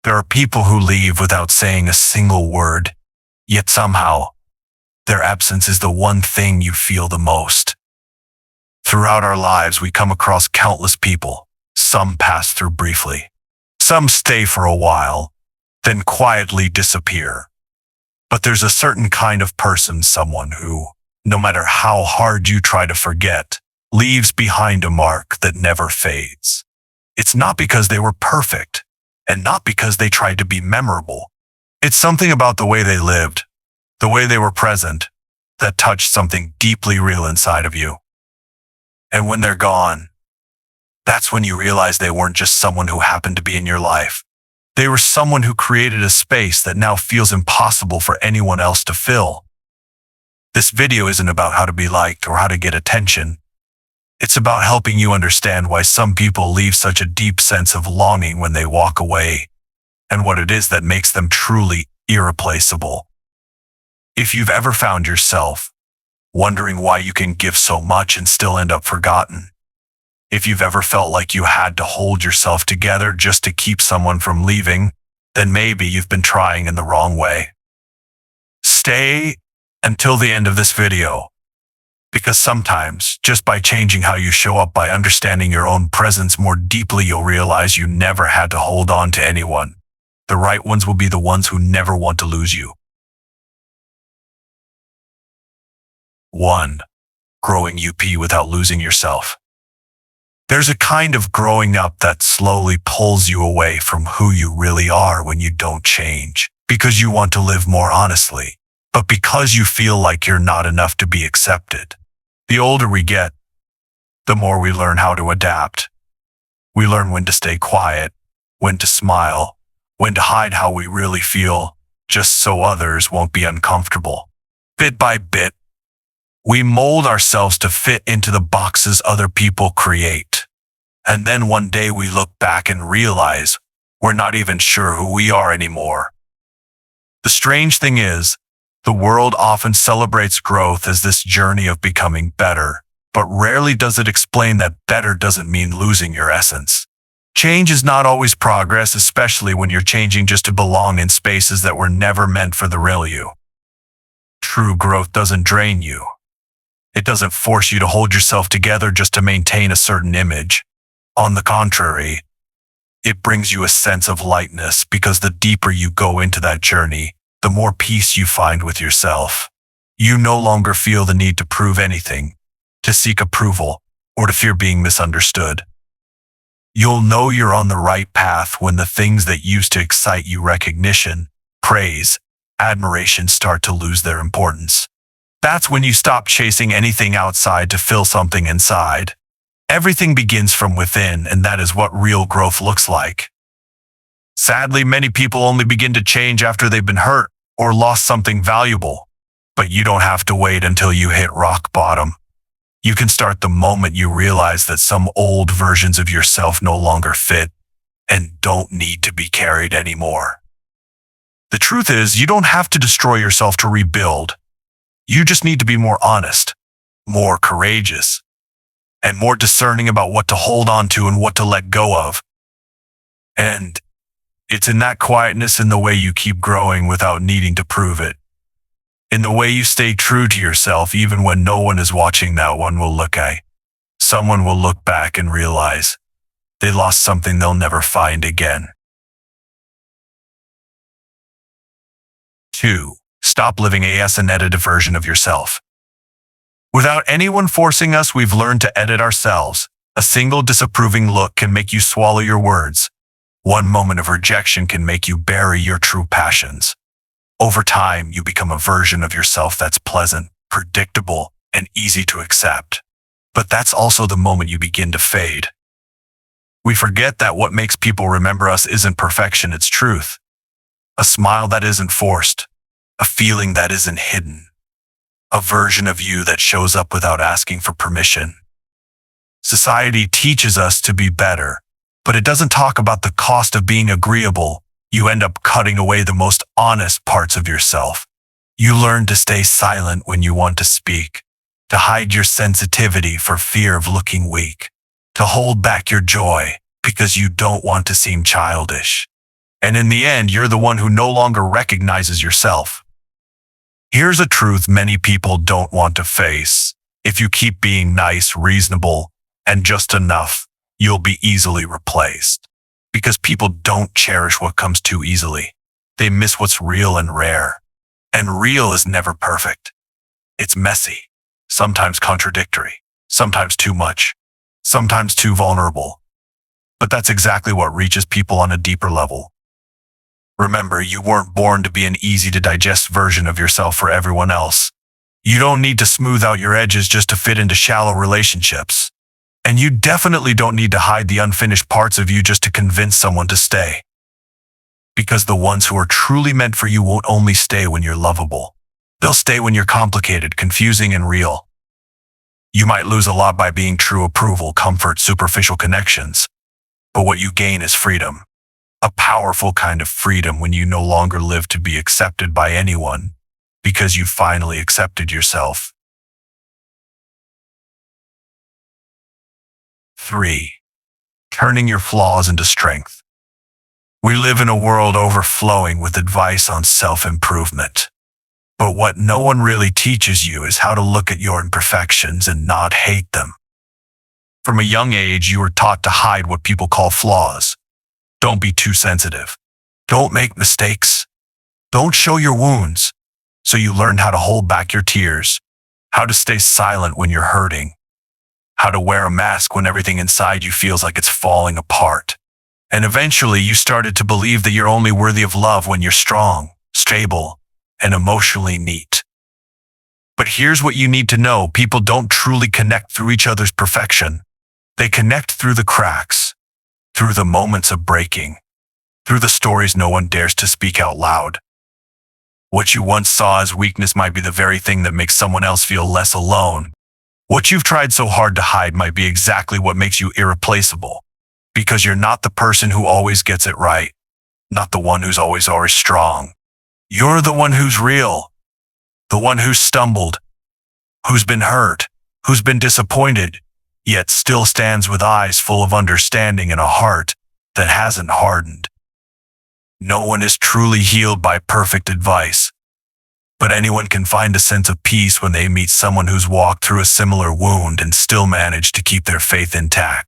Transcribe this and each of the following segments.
There are people who leave without saying a single word, yet somehow, their absence is the one thing you feel the most. Throughout our lives, we come across countless people. Some pass through briefly. Some stay for a while, then quietly disappear. But there's a certain kind of person, someone who, no matter how hard you try to forget, leaves behind a mark that never fades. It's not because they were perfect, and not because they tried to be memorable. It's something about the way they lived, the way they were present, that touched something deeply real inside of you. And when they're gone, that's when you realize they weren't just someone who happened to be in your life. They were someone who created a space that now feels impossible for anyone else to fill. This video isn't about how to be liked or how to get attention. It's about helping you understand why some people leave such a deep sense of longing when they walk away, and what it is that makes them truly irreplaceable. If you've ever found yourself wondering why you can give so much and still end up forgotten, if you've ever felt like you had to hold yourself together just to keep someone from leaving, then maybe you've been trying in the wrong way. Stay until the end of this video, because sometimes, just by changing how you show up, by understanding your own presence more deeply, you'll realize you never had to hold on to anyone. The right ones will be the ones who never want to lose you. 1. Growing up without losing yourself. There's a kind of growing up that slowly pulls you away from who you really are when you don't change, because you want to live more honestly, but because you feel like you're not enough to be accepted. The older we get, the more we learn how to adapt. We learn when to stay quiet, when to smile, when to hide how we really feel, just so others won't be uncomfortable. Bit by bit, we mold ourselves to fit into the boxes other people create. And then one day we look back and realize we're not even sure who we are anymore. The strange thing is, the world often celebrates growth as this journey of becoming better, but rarely does it explain that better doesn't mean losing your essence. Change is not always progress, especially when you're changing just to belong in spaces that were never meant for the real you. True growth doesn't drain you. It doesn't force you to hold yourself together just to maintain a certain image. On the contrary, it brings you a sense of lightness, because the deeper you go into that journey, the more peace you find with yourself. You no longer feel the need to prove anything, to seek approval, or to fear being misunderstood. You'll know you're on the right path when the things that used to excite you, recognition, praise, admiration, start to lose their importance. That's when you stop chasing anything outside to fill something inside. Everything begins from within, and that is what real growth looks like. Sadly, many people only begin to change after they've been hurt or lost something valuable. But you don't have to wait until you hit rock bottom. You can start the moment you realize that some old versions of yourself no longer fit and don't need to be carried anymore. The truth is, you don't have to destroy yourself to rebuild. You just need to be more honest, more courageous, and more discerning about what to hold on to and what to let go of. And it's in that quietness, in the way you keep growing without needing to prove it, in the way you stay true to yourself even when no one is watching, that someone will look back and realize they lost something they'll never find again. 2. Stop living as an edited version of yourself. Without anyone forcing us, we've learned to edit ourselves. A single disapproving look can make you swallow your words. One moment of rejection can make you bury your true passions. Over time, you become a version of yourself that's pleasant, predictable, and easy to accept. But that's also the moment you begin to fade. We forget that what makes people remember us isn't perfection, it's truth. A smile that isn't forced, a feeling that isn't hidden, a version of you that shows up without asking for permission. Society teaches us to be better, but it doesn't talk about the cost of being agreeable. You end up cutting away the most honest parts of yourself. You learn to stay silent when you want to speak, to hide your sensitivity for fear of looking weak, to hold back your joy because you don't want to seem childish. And in the end, you're the one who no longer recognizes yourself. Here's a truth many people don't want to face. If you keep being nice, reasonable, and just enough, you'll be easily replaced. Because people don't cherish what comes too easily. They miss what's real and rare. And real is never perfect. It's messy, sometimes contradictory, sometimes too much, sometimes too vulnerable. But that's exactly what reaches people on a deeper level. Remember, you weren't born to be an easy-to-digest version of yourself for everyone else. You don't need to smooth out your edges just to fit into shallow relationships. And you definitely don't need to hide the unfinished parts of you just to convince someone to stay. Because the ones who are truly meant for you won't only stay when you're lovable. They'll stay when you're complicated, confusing, and real. You might lose a lot by being true approval, comfort, superficial connections. But what you gain is freedom. A powerful kind of freedom when you no longer live to be accepted by anyone, because you finally accepted yourself. 3. Turning your flaws into strength. We live in a world overflowing with advice on self-improvement. But what no one really teaches you is how to look at your imperfections and not hate them. From a young age, you were taught to hide what people call flaws. Don't be too sensitive. Don't make mistakes. Don't show your wounds. So you learned how to hold back your tears, how to stay silent when you're hurting, how to wear a mask when everything inside you feels like it's falling apart. And eventually you started to believe that you're only worthy of love when you're strong, stable, and emotionally neat. But here's what you need to know. People don't truly connect through each other's perfection. They connect through the cracks, through the moments of breaking, through the stories no one dares to speak out loud. What you once saw as weakness might be the very thing that makes someone else feel less alone. What you've tried so hard to hide might be exactly what makes you irreplaceable. Because you're not the person who always gets it right, not the one who's always strong. You're the one who's real, the one who's stumbled, who's been hurt, who's been disappointed, yet still stands with eyes full of understanding and a heart that hasn't hardened. No one is truly healed by perfect advice, but anyone can find a sense of peace when they meet someone who's walked through a similar wound and still managed to keep their faith intact.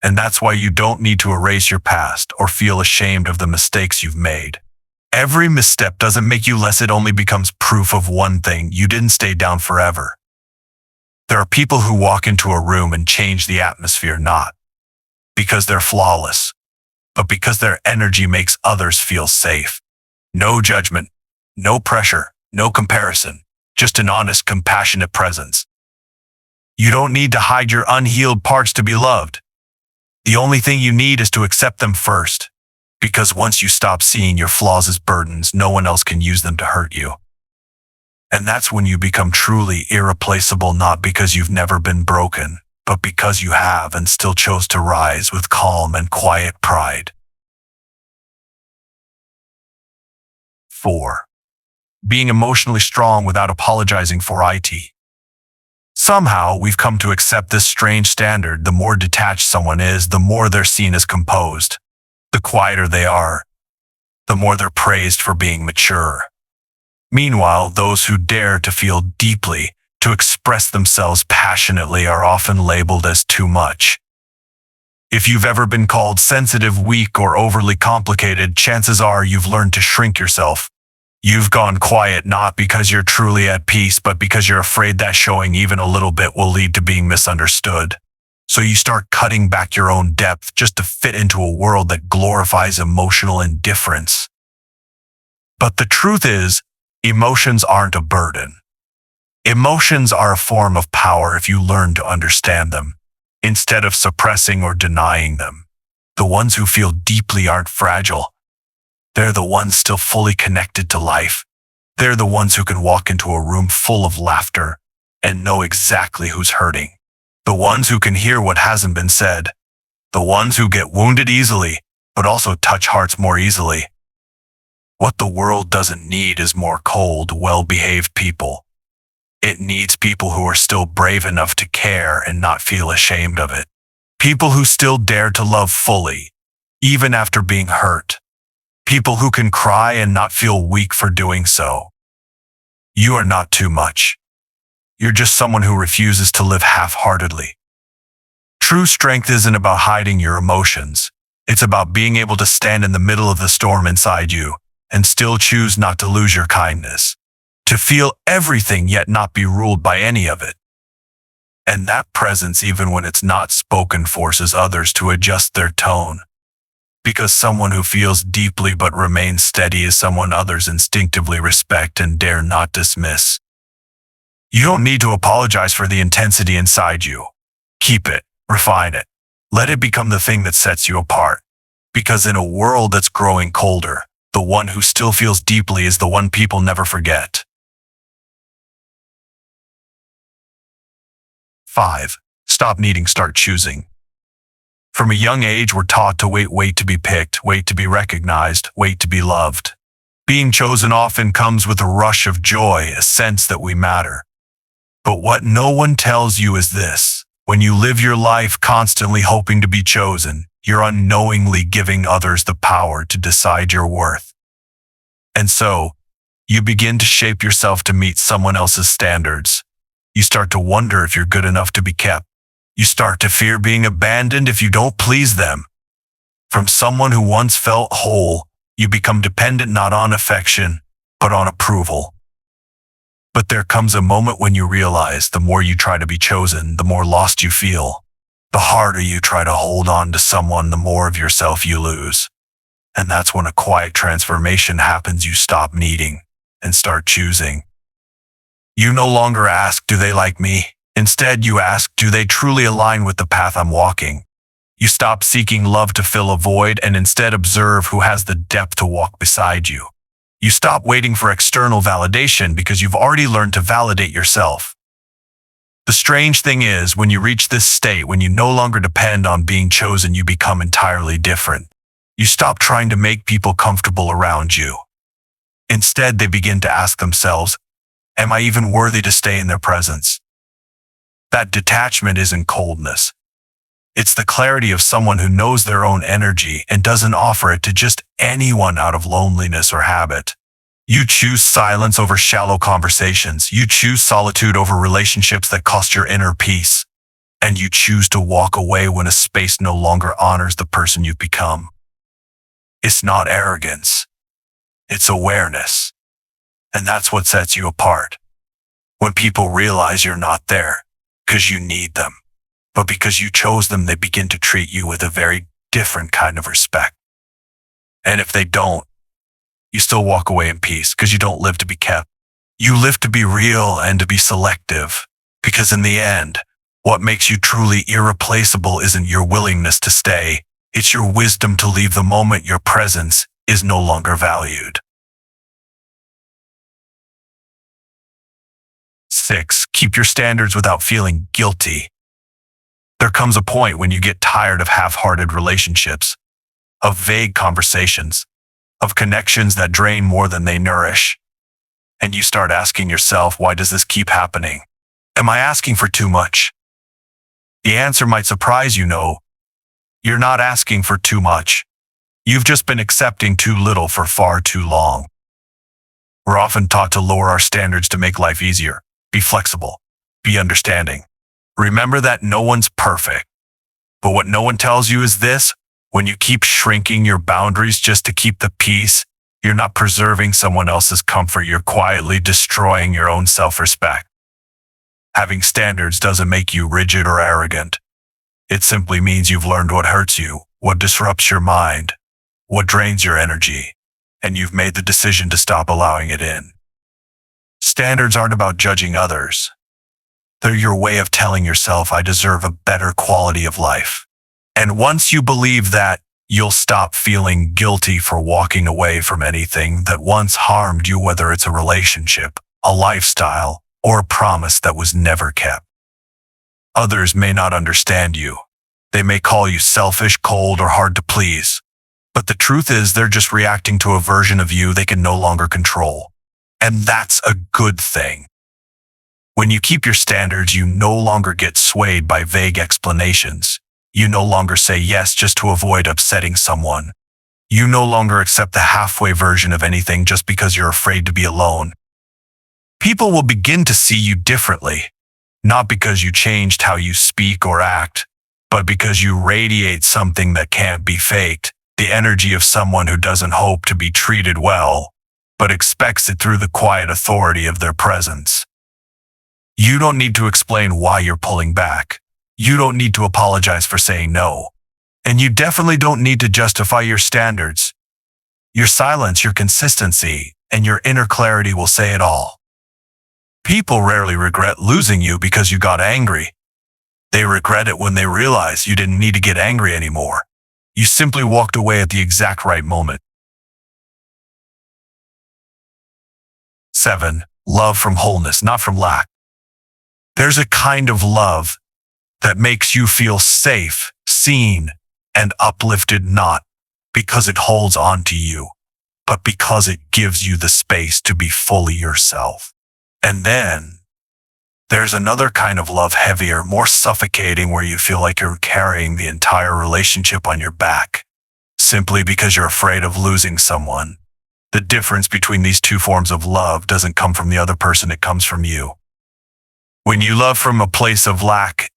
And that's why you don't need to erase your past or feel ashamed of the mistakes you've made. Every misstep doesn't make you less, it only becomes proof of one thing: you didn't stay down forever. There are people who walk into a room and change the atmosphere not because they're flawless, but because their energy makes others feel safe. No judgment, no pressure, no comparison, just an honest, compassionate presence. You don't need to hide your unhealed parts to be loved. The only thing you need is to accept them first, because once you stop seeing your flaws as burdens, no one else can use them to hurt you. And that's when you become truly irreplaceable, not because you've never been broken, but because you have and still chose to rise with calm and quiet pride. 4. Being emotionally strong without apologizing for it. Somehow, we've come to accept this strange standard: the more detached someone is, the more they're seen as composed. The quieter they are, the more they're praised for being mature. Meanwhile, those who dare to feel deeply, to express themselves passionately, are often labeled as too much. If you've ever been called sensitive, weak, or overly complicated, chances are you've learned to shrink yourself. You've gone quiet not because you're truly at peace, but because you're afraid that showing even a little bit will lead to being misunderstood. So you start cutting back your own depth just to fit into a world that glorifies emotional indifference. But the truth is, emotions aren't a burden. Emotions are a form of power if you learn to understand them, instead of suppressing or denying them. The ones who feel deeply aren't fragile. They're the ones still fully connected to life. They're the ones who can walk into a room full of laughter and know exactly who's hurting. The ones who can hear what hasn't been said. The ones who get wounded easily, but also touch hearts more easily. What the world doesn't need is more cold, well-behaved people. It needs people who are still brave enough to care and not feel ashamed of it. People who still dare to love fully, even after being hurt. People who can cry and not feel weak for doing so. You are not too much. You're just someone who refuses to live half-heartedly. True strength isn't about hiding your emotions. It's about being able to stand in the middle of the storm inside you and still choose not to lose your kindness. To feel everything yet not be ruled by any of it. And that presence, even when it's not spoken, forces others to adjust their tone. Because someone who feels deeply but remains steady is someone others instinctively respect and dare not dismiss. You don't need to apologize for the intensity inside you. Keep it, refine it. Let it become the thing that sets you apart. Because in a world that's growing colder, the one who still feels deeply is the one people never forget. 5. Stop needing, start choosing. From a young age, we're taught to wait to be picked, wait to be recognized, wait to be loved. Being chosen often comes with a rush of joy, a sense that we matter. But what no one tells you is this: when you live your life constantly hoping to be chosen, you're unknowingly giving others the power to decide your worth. And so, you begin to shape yourself to meet someone else's standards. You start to wonder if you're good enough to be kept. You start to fear being abandoned if you don't please them. From someone who once felt whole, you become dependent not on affection, but on approval. But there comes a moment when you realize the more you try to be chosen, the more lost you feel. The harder you try to hold on to someone, the more of yourself you lose. And that's when a quiet transformation happens. You stop needing and start choosing. You no longer ask, do they like me? Instead, you ask, do they truly align with the path I'm walking? You stop seeking love to fill a void and instead observe who has the depth to walk beside you. You stop waiting for external validation because you've already learned to validate yourself. The strange thing is, when you reach this state, when you no longer depend on being chosen, you become entirely different. You stop trying to make people comfortable around you. Instead, they begin to ask themselves, am I even worthy to stay in their presence? That detachment isn't coldness. It's the clarity of someone who knows their own energy and doesn't offer it to just anyone out of loneliness or habit. You choose silence over shallow conversations. You choose solitude over relationships that cost your inner peace. And you choose to walk away when a space no longer honors the person you've become. It's not arrogance. It's awareness. And that's what sets you apart. When people realize you're not there because you need them, but because you chose them, they begin to treat you with a very different kind of respect. And if they don't, you still walk away in peace because you don't live to be kept. You live to be real and to be selective, because in the end, what makes you truly irreplaceable isn't your willingness to stay. It's your wisdom to leave the moment your presence is no longer valued. 6. Keep your standards without feeling guilty. There comes a point when you get tired of half-hearted relationships, of vague conversations, of connections that drain more than they nourish. And you start asking yourself, why does this keep happening? Am I asking for too much? The answer might surprise you. No, you're not asking for too much. You've just been accepting too little for far too long. We're often taught to lower our standards to make life easier. Be flexible. Be understanding. Remember that no one's perfect. But what no one tells you is this: when you keep shrinking your boundaries just to keep the peace, you're not preserving someone else's comfort. You're quietly destroying your own self-respect. Having standards doesn't make you rigid or arrogant. It simply means you've learned what hurts you, what disrupts your mind, what drains your energy, and you've made the decision to stop allowing it in. Standards aren't about judging others. They're your way of telling yourself, I deserve a better quality of life. And once you believe that, you'll stop feeling guilty for walking away from anything that once harmed you, whether it's a relationship, a lifestyle, or a promise that was never kept. Others may not understand you. They may call you selfish, cold, or hard to please. But the truth is, they're just reacting to a version of you they can no longer control. And that's a good thing. When you keep your standards, you no longer get swayed by vague explanations. You no longer say yes just to avoid upsetting someone. You no longer accept the halfway version of anything just because you're afraid to be alone. People will begin to see you differently, not because you changed how you speak or act, but because you radiate something that can't be faked, the energy of someone who doesn't hope to be treated well, but expects it through the quiet authority of their presence. You don't need to explain why you're pulling back. You don't need to apologize for saying no. And you definitely don't need to justify your standards. Your silence, your consistency, and your inner clarity will say it all. People rarely regret losing you because you got angry. They regret it when they realize you didn't need to get angry anymore. You simply walked away at the exact right moment. 7. Love from wholeness, not from lack. There's a kind of love that makes you feel safe, seen, and uplifted, not because it holds on to you, but because it gives you the space to be fully yourself. And then there's another kind of love, heavier, more suffocating, where you feel like you're carrying the entire relationship on your back, simply because you're afraid of losing someone. The difference between these two forms of love doesn't come from the other person, it comes from you. When you love from a place of lack,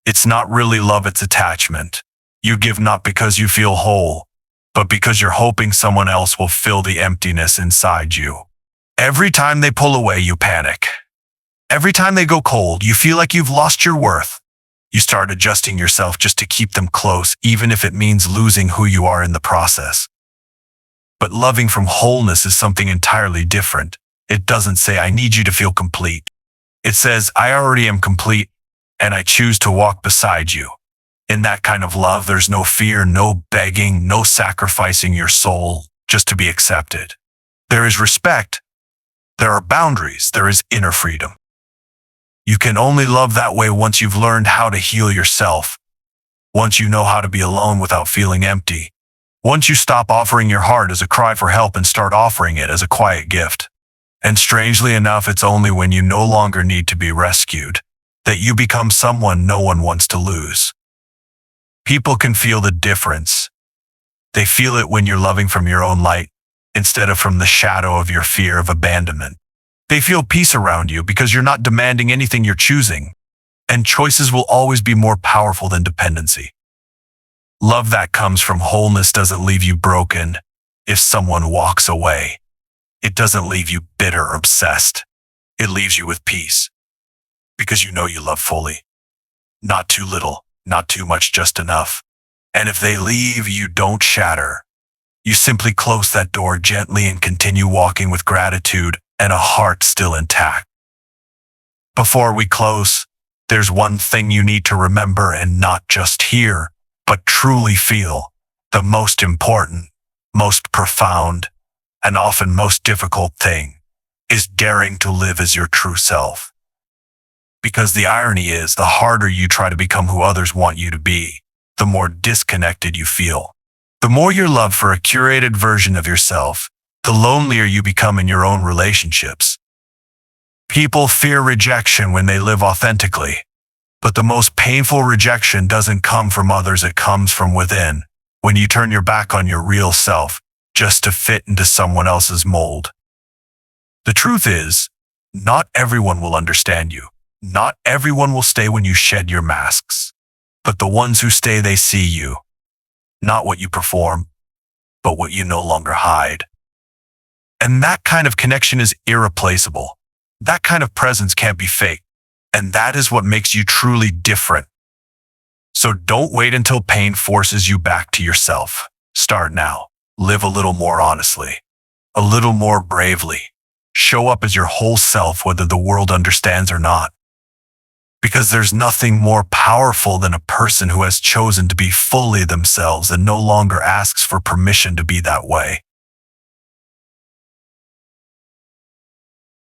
it's not really love, it's attachment. You give not because you feel whole, but because you're hoping someone else will fill the emptiness inside you. Every time they pull away, you panic. Every time they go cold, you feel like you've lost your worth. You start adjusting yourself just to keep them close, even if it means losing who you are in the process. But loving from wholeness is something entirely different. It doesn't say, I need you to feel complete. It says, I already am complete, and I choose to walk beside you. In that kind of love, there's no fear, no begging, no sacrificing your soul just to be accepted. There is respect. There are boundaries. There is inner freedom. You can only love that way once you've learned how to heal yourself. Once you know how to be alone without feeling empty. Once you stop offering your heart as a cry for help and start offering it as a quiet gift. And strangely enough, it's only when you no longer need to be rescued that you become someone no one wants to lose. People can feel the difference. They feel it when you're loving from your own light instead of from the shadow of your fear of abandonment. They feel peace around you because you're not demanding anything, you're choosing. And choices will always be more powerful than dependency. Love that comes from wholeness doesn't leave you broken if someone walks away. It doesn't leave you bitter or obsessed. It leaves you with peace. Because you know you love fully. Not too little, not too much, just enough. And if they leave, you don't shatter. You simply close that door gently and continue walking with gratitude and a heart still intact. Before we close, there's one thing you need to remember and not just hear, but truly feel. The most important, most profound, and often most difficult thing is daring to live as your true self. Because the irony is, the harder you try to become who others want you to be, the more disconnected you feel. The more you're loved for a curated version of yourself, the lonelier you become in your own relationships. People fear rejection when they live authentically, but the most painful rejection doesn't come from others, it comes from within, when you turn your back on your real self just to fit into someone else's mold. The truth is, not everyone will understand you. Not everyone will stay when you shed your masks. But the ones who stay, they see you. Not what you perform, but what you no longer hide. And that kind of connection is irreplaceable. That kind of presence can't be faked. And that is what makes you truly different. So don't wait until pain forces you back to yourself. Start now. Live a little more honestly. A little more bravely. Show up as your whole self, whether the world understands or not. Because there's nothing more powerful than a person who has chosen to be fully themselves and no longer asks for permission to be that way.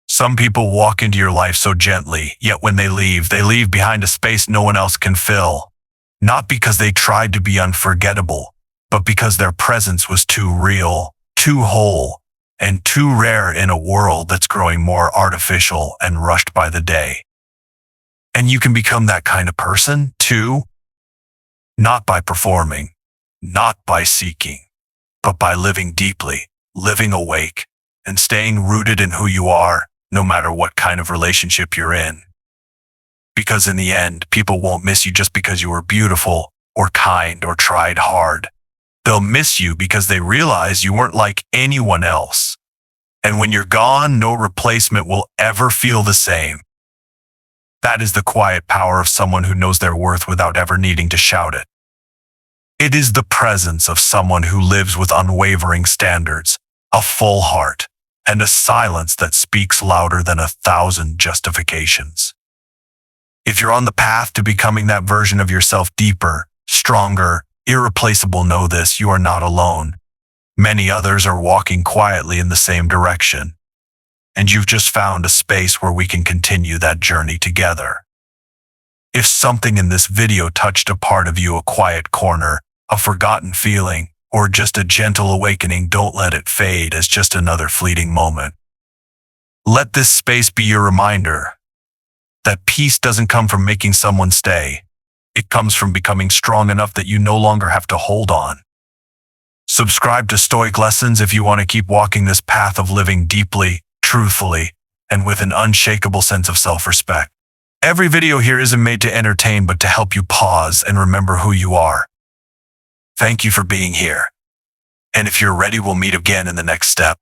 Some people walk into your life so gently, yet when they leave behind a space no one else can fill. Not because they tried to be unforgettable, but because their presence was too real, too whole, and too rare in a world that's growing more artificial and rushed by the day. And you can become that kind of person, too. Not by performing, not by seeking, but by living deeply, living awake, and staying rooted in who you are, no matter what kind of relationship you're in. Because in the end, people won't miss you just because you were beautiful, or kind, or tried hard. They'll miss you because they realize you weren't like anyone else. And when you're gone, no replacement will ever feel the same. That is the quiet power of someone who knows their worth without ever needing to shout it. It is the presence of someone who lives with unwavering standards, a full heart, and a silence that speaks louder than 1,000 justifications. If you're on the path to becoming that version of yourself, deeper, stronger, irreplaceable, know this: you are not alone. Many others are walking quietly in the same direction. And you've just found a space where we can continue that journey together. If something in this video touched a part of you, a quiet corner, a forgotten feeling, or just a gentle awakening, don't let it fade as just another fleeting moment. Let this space be your reminder that peace doesn't come from making someone stay. It comes from becoming strong enough that you no longer have to hold on. Subscribe to Stoic Lessons if you want to keep walking this path of living deeply, truthfully, and with an unshakable sense of self-respect. Every video here isn't made to entertain, but to help you pause and remember who you are. Thank you for being here. And if you're ready, we'll meet again in the next step.